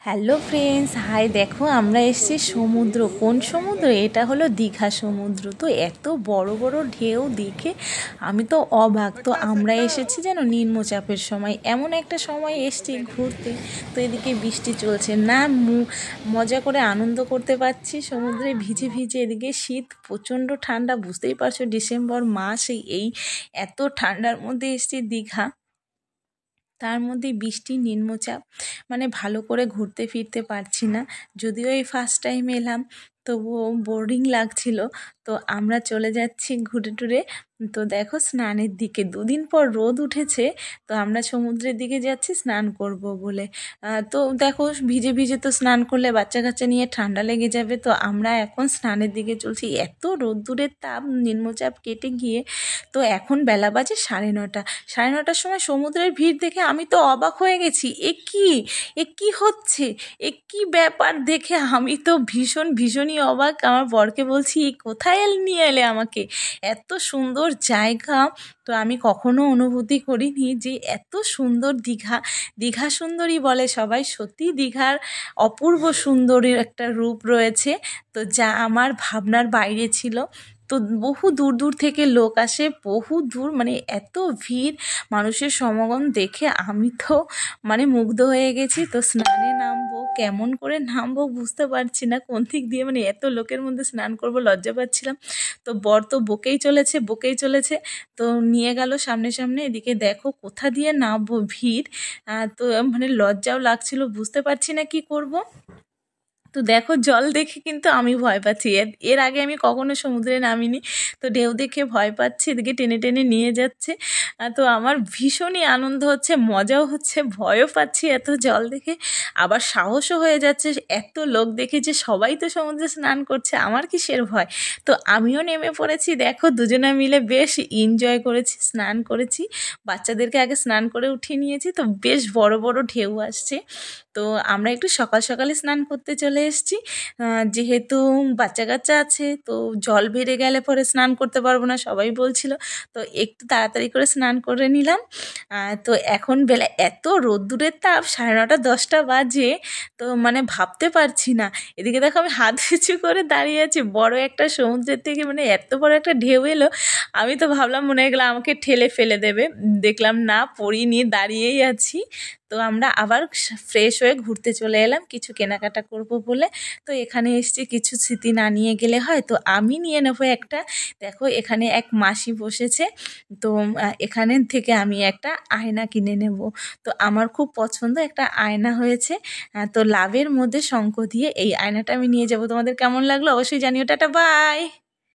Hello friends, high. দেখো আমরা এসেছি সমুদ্র। কোন সমুদ্র? এটা হলো দীঘা সমুদ্র। তো এত বড় বড় ঢেউ দেখে আমি তো অবাক। তো আমরা এসেছি যেন নিম্নচাপের সময়, এমন একটা সময় এসেছি ঘুরতে। তো এদিকে বৃষ্টি চলছে না, মজা করে আনন্দ করতে পারছি সমুদ্রে ভিজে ভিজে। এদিকে শীত, প্রচণ্ড ঠান্ডা, বুঝতেই পারছো ডিসেম্বর মাস, এই এত ঠান্ডার মধ্যে এসেছি দীঘা। তার মধ্যে বৃষ্টি, নিম্নচাপ, মানে ভালো করে ঘুরতে ফিরতে পারছি না। যদিও এই ফার্স্ট টাইম এলাম, তবুও বোরিং লাগছিল। তো আমরা চলে যাচ্ছি ঘুরে টুরে। তো দেখো স্নানের দিকে, দুদিন পর রোদ উঠেছে। তো আমরা সমুদ্রের দিকে যাচ্ছি স্নান করব বলে। তো দেখো ভিজে ভিজে তো স্নান করলে বাচ্চা কাচ্চা নিয়ে ঠান্ডা লেগে যাবে। তো আমরা এখন স্নানের দিকে চলছি। এত রোদ্দুরের তাপ, নিম্নচাপ কেটে গিয়ে তো এখন বেলা বাজে 9:30। 9:30টার সময় সমুদ্রের ভিড় দেখে আমি তো অবাক হয়ে গেছি। এ কি হচ্ছে, এ কি ব্যাপার দেখে আমি তো ভীষণই অবাক। আমার বরকে বলছি, এ কোথায় নিয়ে এলে আমাকে, এত সুন্দর জায়গা তো আমি কখনো অনুভূতি করিনি যে এত সুন্দর দীঘা। দীঘা সুন্দরী বলে সবাই, সত্যি দীঘার অপূর্ব সুন্দরী একটা রূপ রয়েছে। তো যা আমার ভাবনার বাইরে ছিল। তো বহু দূর দূর থেকে লোক আসে, বহু দূর, মানে এত ভিড়, মানুষের সমাগম দেখে আমি তো মানে মুগ্ধ হয়ে গেছি। তো স্নানে নামবো, কেমন করে নামবো বুঝতে পারছি না, কোন দিক দিয়ে, মানে এত লোকের মধ্যে স্নান করব, লজ্জা পাচ্ছিলাম। তো বর তো বকেই চলেছে। তো নিয়ে গেল সামনে সামনে। এদিকে দেখো কোথা দিয়ে নামবো, ভিড়। তো মানে লজ্জাও লাগছিল, বুঝতে পারছি না কি করব। তো দেখো জল দেখে কিন্তু আমি ভয় পাচ্ছি। এর আগে আমি কখনো সমুদ্রে নামিনি। তো ঢেউ দেখে ভয় পাচ্ছি, এদিকে টেনে টেনে নিয়ে যাচ্ছে। তো আমার ভীষণই আনন্দ হচ্ছে, মজাও হচ্ছে, ভয়ও পাচ্ছি এত জল দেখে। আবার সাহসও হয়ে যাচ্ছে এত লোক দেখে, যে সবাই তো সমুদ্রে স্নান করছে, আমার কিসের ভয়। তো আমিও নেমে পড়েছি। দেখো দুজনে মিলে বেশ এনজয় করেছি, স্নান করেছি। বাচ্চাদেরকে আগে স্নান করে উঠিয়ে নিয়েছি। তো বেশ বড় বড় ঢেউ আসছে। তো আমরা একটু সকাল সকালে স্নান করতে চলে এসেছি, যেহেতু বাচ্চা কাচ্চা আছে। তো জল বেড়ে গেলে পরে স্নান করতে পারবো না সবাই বলছিল। তো একটু তাড়াতাড়ি করে স্নান করে নিলাম। তো এখন বেলা এত রোদ্দুরের তাপ, 9:30 10টা বাজে। তো মানে ভাবতে পারছি না। এদিকে দেখো আমি হাত উঁচু করে দাঁড়িয়ে আছি, বড় একটা সমুদ্রের থেকে মানে এত বড় একটা ঢেউ এলো। আমি তো ভাবলাম মনে হয়ে গেলো আমাকে ঠেলে ফেলে দেবে, দেখলাম না, পড়িনি, দাঁড়িয়েই আছি। তো আমরা আবার ফ্রেশ হয়ে ঘুরতে চলে এলাম কিছু কেনাকাটা করব বলে। তো এখানে এসেছি, কিছু স্মৃতি না নিয়ে গেলে হয়। তো আমি নিয়ে নেবো একটা। দেখো এখানে এক মাসি বসেছে। তো এখানে থেকে আমি একটা আয়না কিনে নেব। তো আমার খুব পছন্দ একটা আয়না হয়েছে। তো লাভের মধ্যে শঙ্খ দিয়ে এই আয়নাটা আমি নিয়ে যাব। তোমাদের কেমন লাগলো অবশ্যই জানিও। Tata, by.